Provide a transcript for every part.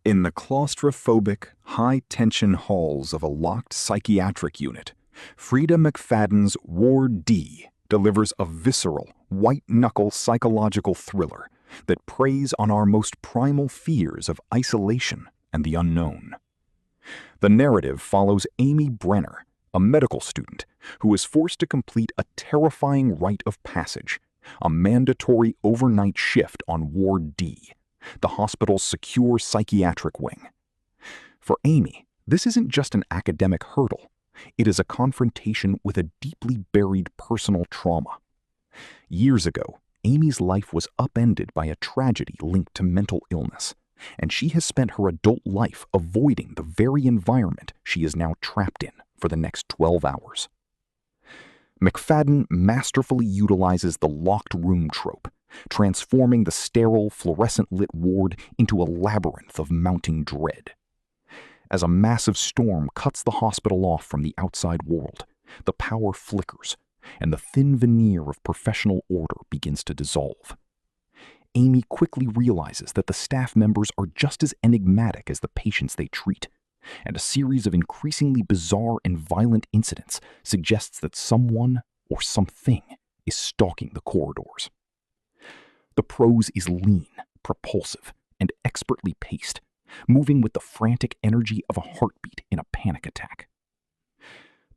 In the claustrophobic, high-tension halls of a locked psychiatric unit, Freida McFadden's Ward D delivers a visceral, white-knuckle psychological thriller that preys on our most primal fears of isolation and the unknown. The narrative follows Amy Brenner, a medical student who is forced to complete a terrifying rite of passage, a mandatory overnight shift on Ward D, the hospital's secure psychiatric wing. For Amy, this isn't just an academic hurdle. It is a confrontation with a deeply buried personal trauma. Years ago, Amy's life was upended by a tragedy linked to mental illness, and she has spent her adult life avoiding the very environment she is now trapped in for the next 12 hours. McFadden masterfully utilizes the locked room trope, transforming the sterile, fluorescent-lit ward into a labyrinth of mounting dread. As a massive storm cuts the hospital off from the outside world, the power flickers, and the thin veneer of professional order begins to dissolve. Amy quickly realizes that the staff members are just as enigmatic as the patients they treat, and a series of increasingly bizarre and violent incidents suggests that someone or something is stalking the corridors. The prose is lean, propulsive, and expertly paced, moving with the frantic energy of a heartbeat in a panic attack.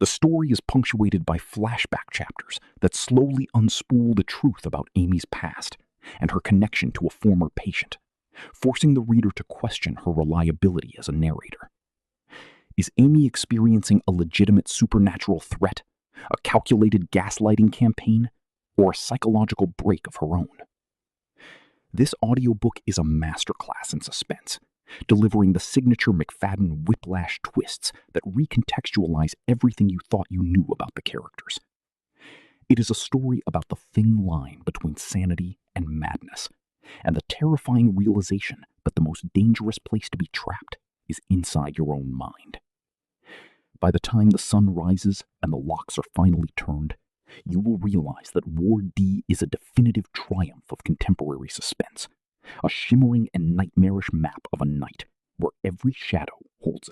The story is punctuated by flashback chapters that slowly unspool the truth about Amy's past and her connection to a former patient, forcing the reader to question her reliability as a narrator. Is Amy experiencing a legitimate supernatural threat, a calculated gaslighting campaign, or a psychological break of her own? This audiobook is a masterclass in suspense, delivering the signature McFadden whiplash twists that recontextualize everything you thought you knew about the characters. It is a story about the thin line between sanity and madness, and the terrifying realization that the most dangerous place to be trapped is inside your own mind. By the time the sun rises and the locks are finally turned, you will realize that Ward D is a definitive triumph of contemporary suspense, a shimmering and nightmarish map of a night where every shadow holds a